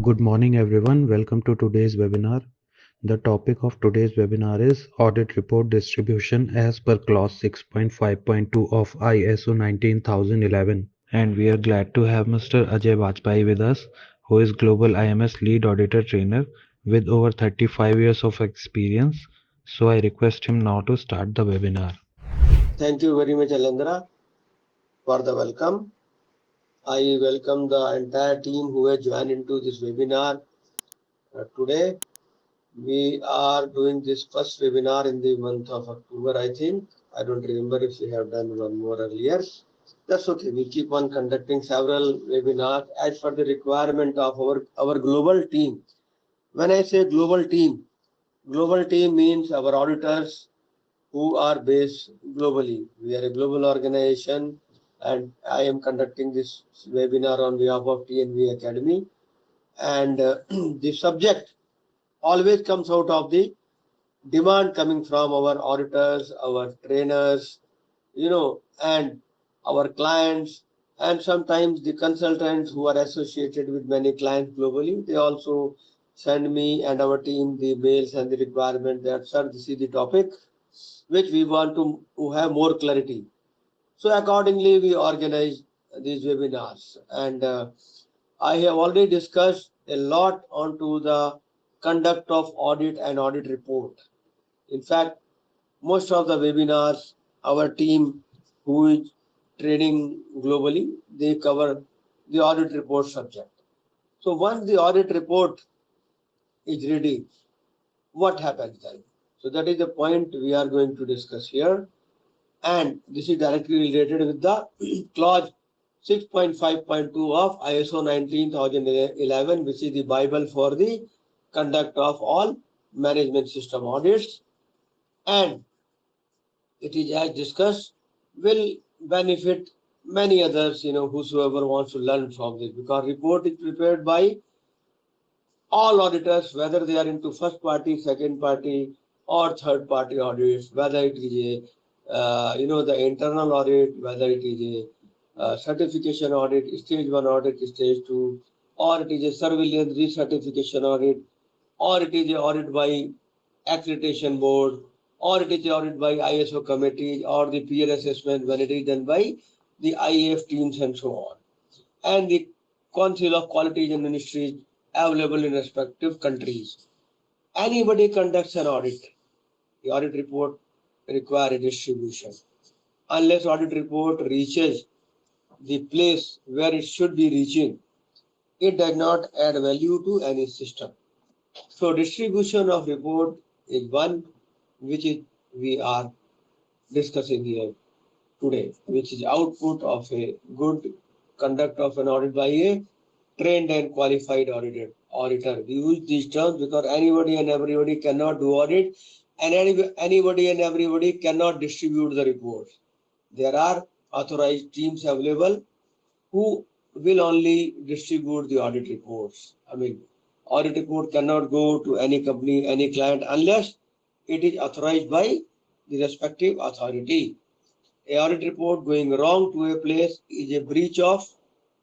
Good morning, everyone. Welcome to today's webinar. The topic of today's webinar is Audit Report Distribution as per Clause 6.5.2 of ISO 19011. And we are glad to have Mr. Ajay Vajpayee with us, who is Global IMS Lead Auditor Trainer with over 35 years of experience. So I request him now to start the webinar. Thank you very much, Alendra, for the welcome. I welcome the entire team who has joined into this webinar today. We are doing this first webinar in the month of October, I think. I don't remember if we have done one more earlier. That's okay. We keep on conducting several webinars as per the requirement of our global team. When I say global team means our auditors who are based globally. We are a global organization and I am conducting this webinar on behalf of TNV Academy. And the subject always comes out of the demand coming from our auditors, our trainers, and our clients, and sometimes the consultants who are associated with many clients globally. They also send me and our team the mails and the requirement that, sir, this is the topic which we want to have more clarity. So accordingly, we organize these webinars. And I have already discussed a lot onto the conduct of audit and audit report. In fact, most of the webinars, our team who is training globally, they cover the audit report subject. So once the audit report is ready, what happens then? So that is the point we are going to discuss here. And this is directly related with the clause 6.5.2 of ISO 19011, which is the Bible for the conduct of all management system audits. And it is, as discussed, will benefit many others, whosoever wants to learn from this, because report is prepared by all auditors, whether they are into first party, second party, or third party audits, whether it is the internal audit, whether it is a certification audit, stage 1 audit, stage 2, or it is a surveillance recertification audit, or it is a audit by accreditation board, or it is a audit by ISO committee, or the peer assessment when it is done by the IAF teams and so on. And the Council of Quality and Ministries available in respective countries. Anybody conducts an audit, the audit report requires a distribution. Unless audit report reaches the place where it should be reaching, it does not add value to any system. So distribution of report is one which we are discussing here today, which is output of a good conduct of an audit by a trained and qualified auditor. We use these terms because anybody and everybody cannot do audit, and anybody and everybody cannot distribute the reports. There are authorized teams available who will only distribute the audit reports. I mean, audit report cannot go to any company, any client, unless it is authorized by the respective authority. A audit report going wrong to a place is a breach of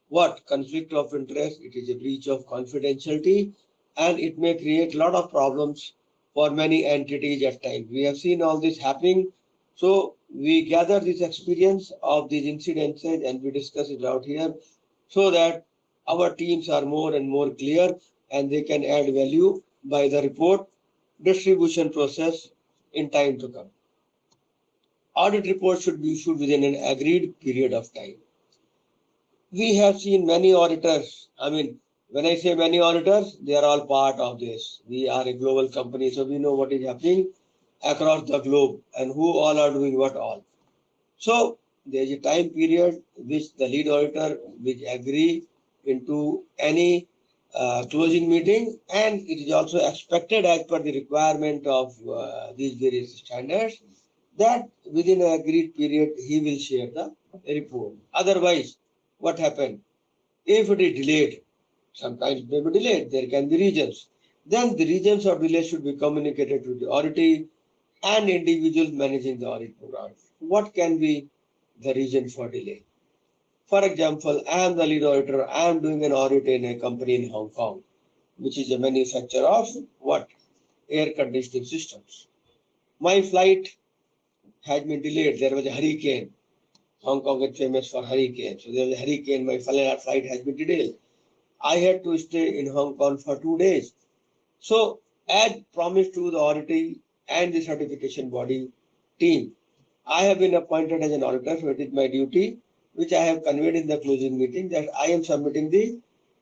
what? Conflict of interest. It is a breach of confidentiality, and it may create a lot of problems for many entities at times. We have seen all this happening. So we gather this experience of these incidences and we discuss it out here so that our teams are more and more clear and they can add value by the report distribution process in time to come. Audit reports should be issued within an agreed period of time. We have seen many auditors. I mean, when I say many auditors, they are all part of this. We are a global company, so we know what is happening across the globe and who all are doing what all. So there is a time period which the lead auditor which agree into any closing meeting, and it is also expected as per the requirement of these various standards that within an agreed period he will share the report. Otherwise, what happened? If it is delayed, sometimes it may be delayed, there can be reasons. Then the reasons of delay should be communicated to the auditor and individuals managing the audit program. What can be the reason for delay? For example, I am the lead auditor, I am doing an audit in a company in Hong Kong. which is a manufacturer of what? Air conditioning systems. My flight has been delayed. There was a hurricane. Hong Kong is famous for hurricane. So there was a hurricane. My flight has been delayed. I had to stay in Hong Kong for 2 days. So, as promised to the auditing and the certification body team, I have been appointed as an auditor, so it is my duty, which I have conveyed in the closing meeting, that I am submitting the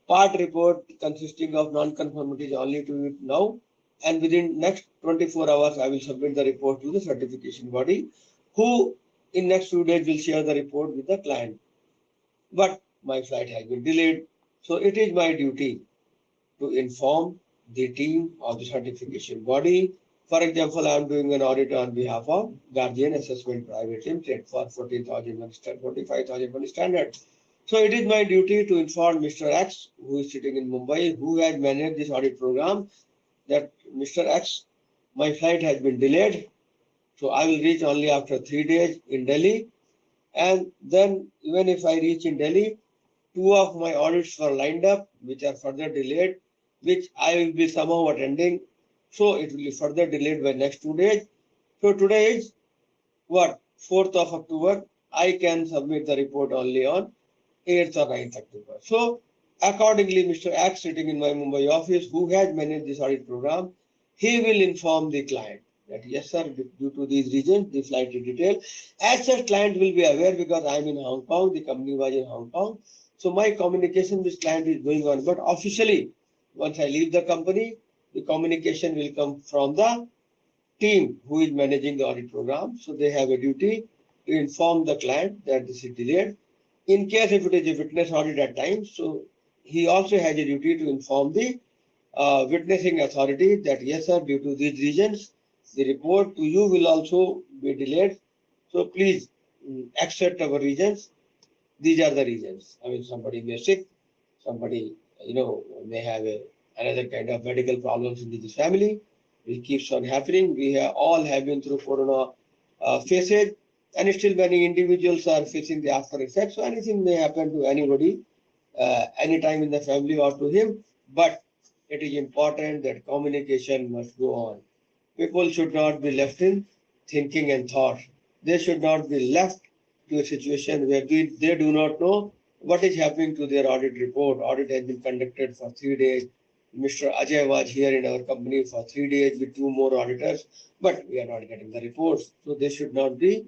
part report consisting of non-conformities only to it now, and within next 24 hours, I will submit the report to the certification body, who in next few days will share the report with the client. But my flight has been delayed, so it is my duty to inform the team of the certification body. For example, I am doing an audit on behalf of Guardian Assessment Private Limited for 45,001 standard. So it is my duty to inform Mr. X, who is sitting in Mumbai, who has managed this audit program, that Mr. X, my flight has been delayed. So I will reach only after 3 days in Delhi. And then even if I reach in Delhi, two of my audits were lined up, which are further delayed, which I will be somehow attending. So it will be further delayed by next 2 days. So today is what? 4th of October. I can submit the report only on 8th or 9th October. So accordingly, Mr. X sitting in my Mumbai office, who has managed this audit program, he will inform the client that yes, sir, due to these reasons, the flight is detailed. As such, client will be aware because I am in Hong Kong, the company was in Hong Kong. So my communication with client is going on. But officially, once I leave the company, the communication will come from the team who is managing the audit program. So they have a duty to inform the client that this is delayed. In case if it is a witness audit at times, so he also has a duty to inform the witnessing authority that yes, sir, due to these reasons, the report to you will also be delayed. So please accept our reasons. These are the reasons. I mean, somebody may sick, somebody may have another kind of medical problems in this family. It keeps on happening. We have all have been through corona phases, and still many individuals are facing the after effects. So anything may happen to anybody, anytime in the family or to him. But it is important that communication must go on. People should not be left in thinking and thought. They should not be left to a situation where they do not know what is happening to their audit report. Audit has been conducted for 3 days. Mr. Ajay was here in our company for 3 days with two more auditors, but we are not getting the reports. So they should not be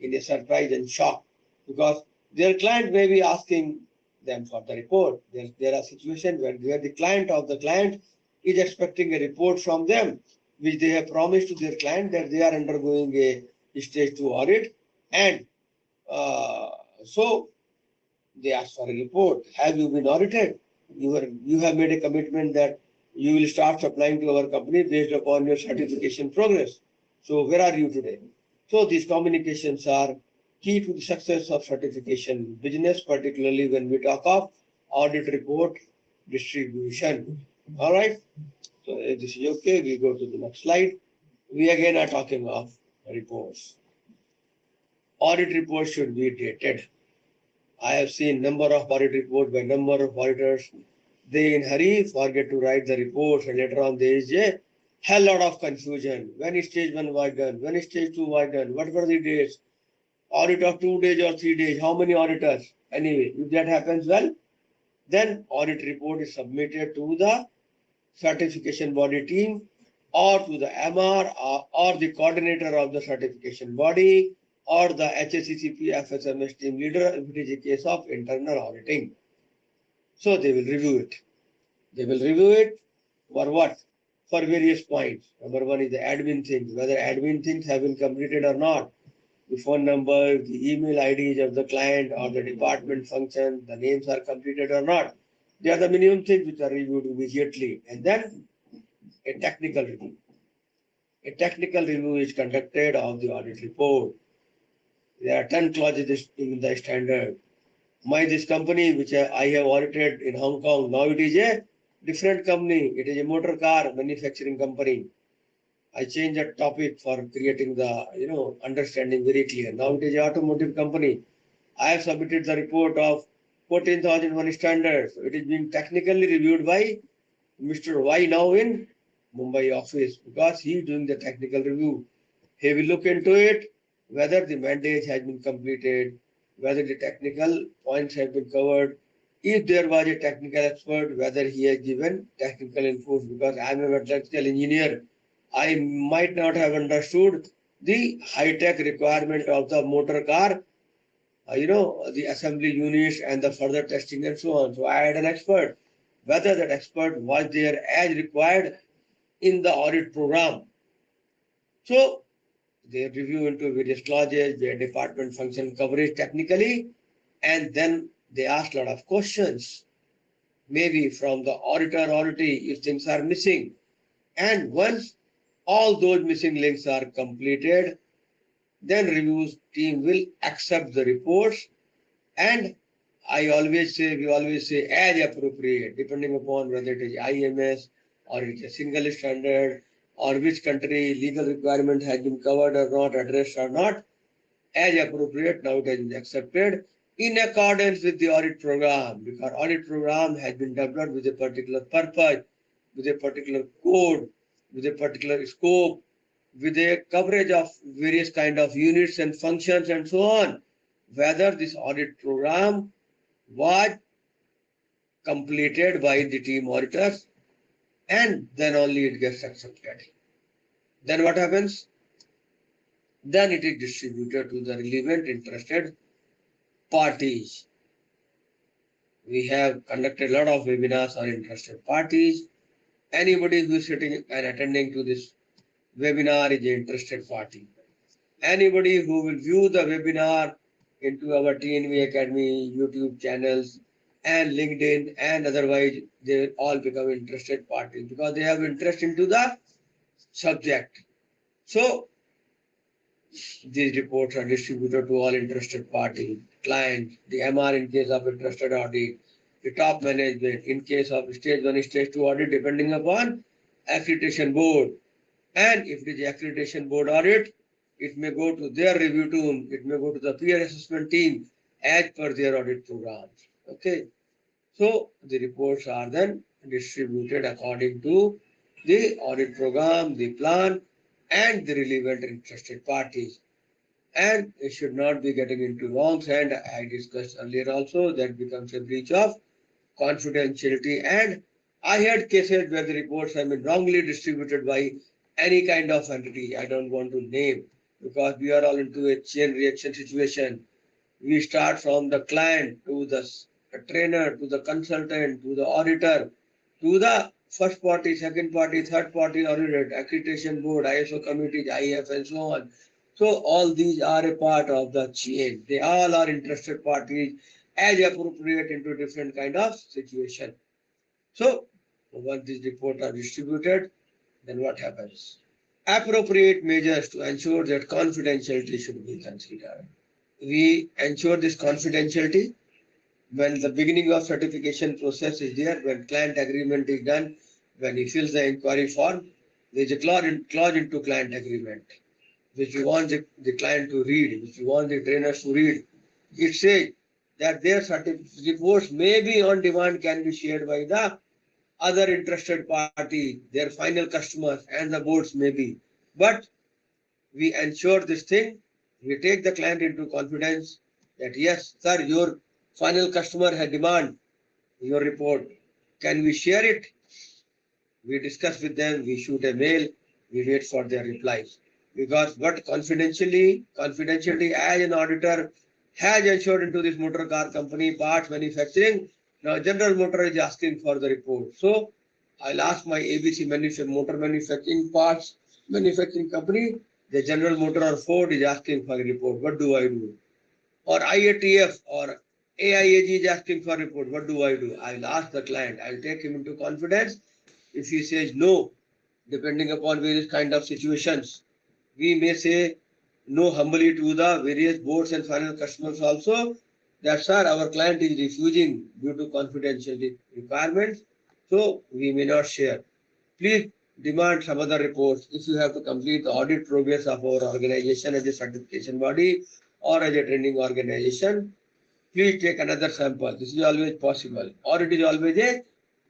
in a surprise and shock because their client may be asking them for the report. There are situations where the client of the client is expecting a report from them, which they have promised to their client that they are undergoing a stage 2 audit, and uh, so they ask for a report. Have you been audited? You have made a commitment that you will start supplying to our company based upon your certification progress. So where are you today? So these communications are key to the success of certification business, particularly when we talk of audit report distribution. All right. So if this is okay, we go to the next slide. We again are talking of reports. Audit reports should be dated. I have seen number of audit reports by number of auditors. They in hurry forget to write the reports, and later on there is a hell lot of confusion. When stage 1 was done, when stage 2 was done, what were the dates? Audit of 2 days or 3 days, how many auditors? Anyway, if that happens well, then audit report is submitted to the certification body team or to the MR or the coordinator of the certification body or the HACCP FSMS team leader if it is a case of internal auditing. So they will review it. They will review it for what? For various points. Number one is the admin things, whether admin things have been completed or not. The phone number, the email IDs of the client or the department function, the names are completed or not. They are the minimum things which are reviewed immediately. And then a technical review. A technical review is conducted of the audit report. There are 10 clauses in the standard. This company, which I have audited in Hong Kong, now it is a different company. It is a motor car manufacturing company. I changed that topic for creating the understanding very clear. Now it is an automotive company. I have submitted the report of 14,001 standards. It is being technically reviewed by Mr. Y now in Mumbai office because he is doing the technical review. He will look into it whether the mandate has been completed, whether the technical points have been covered. If there was a technical expert, whether he has given technical inputs, because I am a mechanical engineer, I might not have understood the high-tech requirement of the motor car, the assembly units and the further testing and so on. So I had an expert. Whether that expert was there as required in the audit program. So they review into various clauses, their department function coverage technically, and then they ask a lot of questions, maybe from the auditor, auditee, if things are missing. And once all those missing links are completed, then reviews team will accept the reports. And we always say as appropriate, depending upon whether it is IMS or it is a single standard or which country legal requirement has been covered or not, addressed or not, as appropriate, now it has been accepted in accordance with the audit program, because audit program has been developed with a particular purpose, with a particular code, with a particular scope, with a coverage of various kind of units and functions and so on. Whether this audit program was completed by the team auditors, and then only it gets accepted. Then what happens? Then it is distributed to the relevant interested parties. We have conducted a lot of webinars on interested parties. Anybody who is sitting and attending to this webinar is an interested party. Anybody who will view the webinar into our TNV Academy YouTube channels and LinkedIn and otherwise, they all become interested parties because they have interest into the subject. So these reports are distributed to all interested parties, clients, the MR in case of interested audit, the top management in case of stage 1, stage 2 audit, depending upon accreditation board. And if it is accreditation board audit, it may go to their review team, it may go to the peer assessment team as per their audit programs. Okay. So the reports are then distributed according to the audit program, the plan, and the relevant interested parties. And it should not be getting into wrongs. And I discussed earlier also that becomes a breach of confidentiality. And I had cases where the reports have been wrongly distributed by any kind of entity. I don't want to name because we are all into a chain reaction situation. We start from the client to the trainer to the consultant to the auditor to the first party, second party, third party auditor, accreditation board, ISO committees, IF, and so on. So all these are a part of the chain. They all are interested parties as appropriate into different kind of situation. So once these reports are distributed, then what happens? Appropriate measures to ensure that confidentiality should be considered. We ensure this confidentiality when the beginning of certification process is there, when client agreement is done, when he fills the inquiry form, there is a clause into client agreement, which we want the client to read, which we want the trainers to read. It says that their reports may be on demand, can be shared by the other interested party, their final customers, and the boards may be. But we ensure this thing, we take the client into confidence that yes, sir, your final customer had demand your report. Can we share it? We discuss with them, we shoot a mail, we wait for their replies. Because what confidentiality as an auditor has ensured into this motor car company parts manufacturing. Now General Motor is asking for the report. So I'll ask my ABC motor manufacturing parts manufacturing company, the General Motor or Ford is asking for a report. What do I do? Or IATF or AIAG is asking for a report. What do I do? I'll ask the client. I'll take him into confidence. If he says no, depending upon various kind of situations, we may say no humbly to the various boards and final customers also that sir, our client is refusing due to confidentiality requirements, so we may not share. Please demand some other reports if you have to complete the audit progress of our organization as a certification body or as a training organization. Please take another sample. This is always possible, or it is always a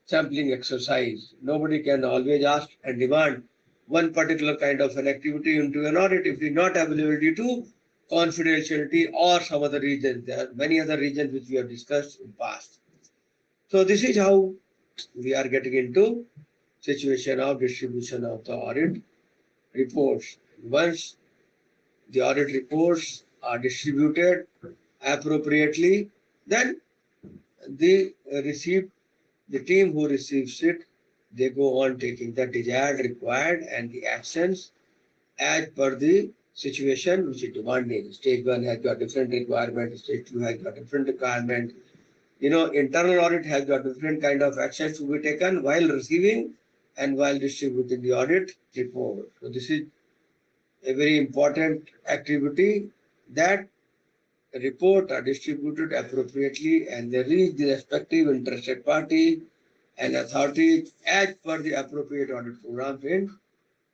sampling exercise. Nobody can always ask and demand one particular kind of an activity into an audit if it is not available due to confidentiality or some other reasons. There are many other reasons which we have discussed in past. So this is how we are getting into situation of distribution of the audit reports. Once the audit reports are distributed appropriately, then the receipt, the team who receives it, they go on taking the desired, required, and the actions as per the situation which is demanding. Stage 1 has got different requirement, stage 2 has got different requirement. Internal audit has got different kind of actions to be taken while receiving and while distributing the audit report. So this is a very important activity, that report are distributed appropriately and they reach the respective interested party and authorities as per the appropriate audit programs in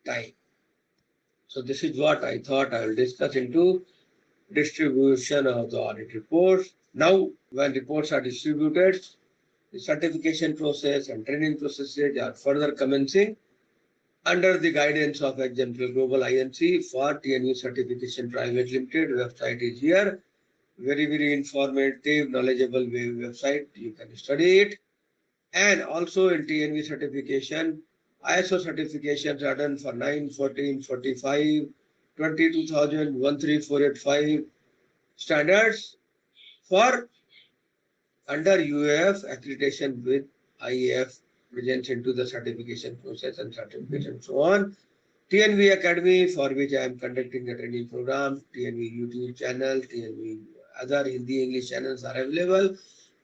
time. So this is what I thought I will discuss into distribution of the audit reports. Now, when reports are distributed, the certification process and training processes are further commencing under the guidance of Exemplar Global Inc. for TNU Certification Private Limited. Website is here. Very, very informative, knowledgeable website. You can study it. And also in TNV certification, ISO certifications are done for 9, 14, 45, 22,000, 13485 standards for under UAF accreditation with IAF presents into the certification process and certification and so on. TNV Academy, for which I am conducting the training program, TNV YouTube channel, TNV other Hindi English channels are available.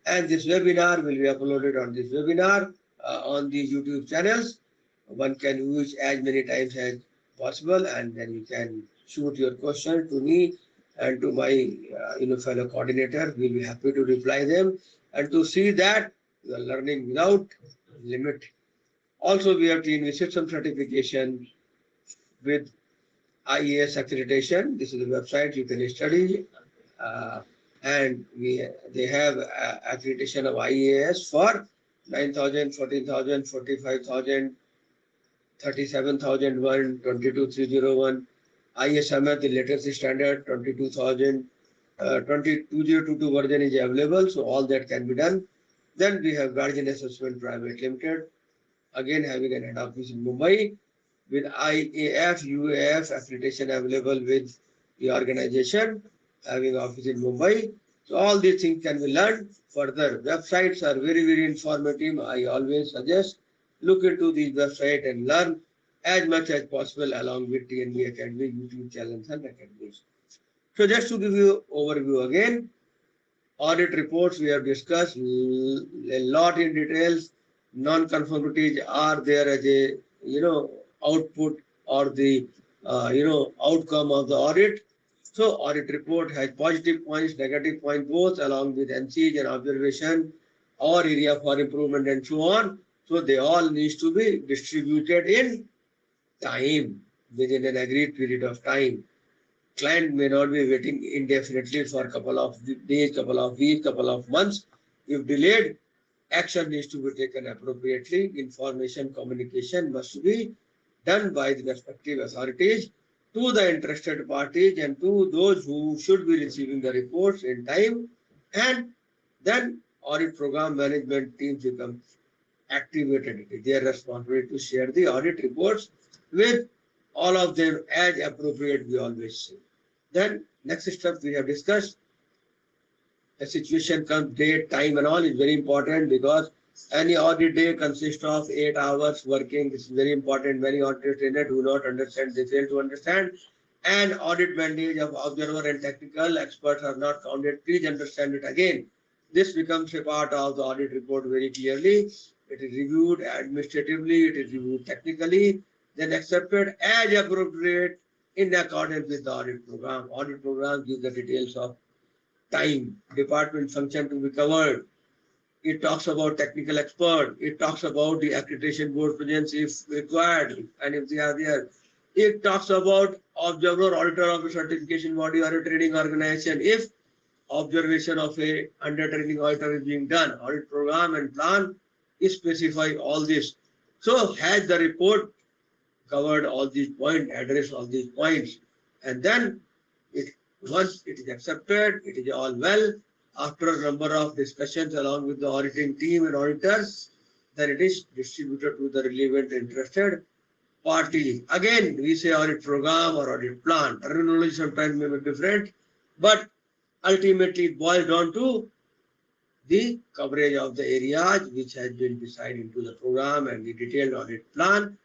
And this webinar will be uploaded on this webinar on the YouTube channels. One can use as many times as possible, and then you can shoot your question to me and to my fellow coordinator. We'll be happy to reply them and to see that you are learning without limit. Also, we have TNV system certification with IAS accreditation. This is the website you can study. And they have accreditation of IAS for 9,000, 14,000, 45,000, 37,001, 22,301. ISMF, the latest standard, 22,000, 2022 version is available, so all that can be done. Then we have Guardian Assessment Private Limited, again having an head office in Mumbai, with IAF, UAF accreditation available with the organization, having office in Mumbai. So all these things can be learned further. Websites are very, very informative. I always suggest look into these websites and learn as much as possible along with TNB Academy, YouTube channels and academies. So just to give you overview again, audit reports we have discussed a lot in details. Non-conformities are there as a output or the outcome of the audit. So audit report has positive points, negative points both, along with NCs and observation or area for improvement and so on. So they all need to be distributed in time, within an agreed period of time. Client may not be waiting indefinitely for a couple of days, couple of weeks, couple of months. If delayed, action needs to be taken appropriately. Information communication must be done by the respective authorities to the interested parties and to those who should be receiving the reports in time. And then audit program management teams become activated. It is their responsibility to share the audit reports with all of them as appropriate, we always say. Then next step we have discussed, a situation comes, date, time and all is very important, because any audit day consists of 8 hours working. This is very important. Many audit trainers do not understand, they fail to understand. And audit mandate of observer and technical experts are not counted. Please understand it again. This becomes a part of the audit report very clearly. It is reviewed administratively, it is reviewed technically, then accepted as appropriate in accordance with the audit program. Audit program gives the details of time, department function to be covered. It talks about technical expert. It talks about the accreditation board presence if required and if they are there. It talks about observer auditor of a certification body or a training organization if observation of a under training auditor is being done. Audit program and plan specify all this. So has the report covered all these points, address all these points, and then it once it is accepted, it is all well. After a number of discussions along with the auditing team and auditors, then it is distributed to the relevant interested party. Again, we say audit program or audit plan. Terminology sometimes may be different, but ultimately it boils down to the coverage of the areas which has been decided into the program and the detailed audit plan,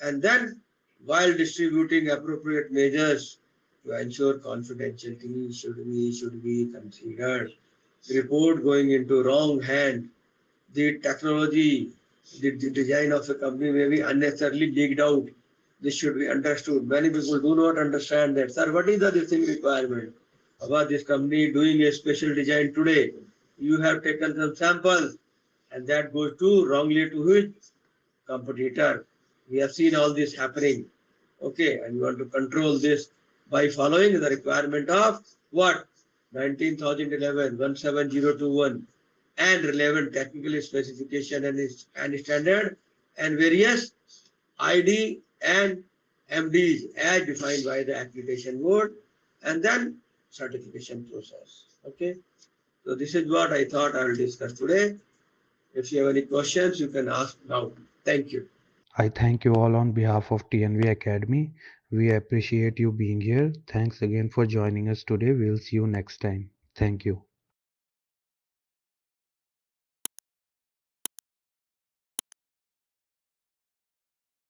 and then while distributing appropriate measures to ensure confidentiality should be considered. Report going into wrong hand, the technology, the design of a company may be unnecessarily leaked out. This should be understood. Many people do not understand that. Sir, what is the this thing requirement about this company doing a special design today? You have taken some samples and that goes to wrongly to which competitor. We have seen all this happening. Okay, and you want to control this by following the requirement of what? 19,011 17021 and relevant technical specification and standard and various ID and MDs as defined by the accreditation board and then certification process. Okay, so this is what I thought I will discuss today. If you have any questions, you can ask now. Thank you. I thank you all on behalf of TNV Academy. We appreciate you being here. Thanks again for joining us today. We'll see you next time. Thank you.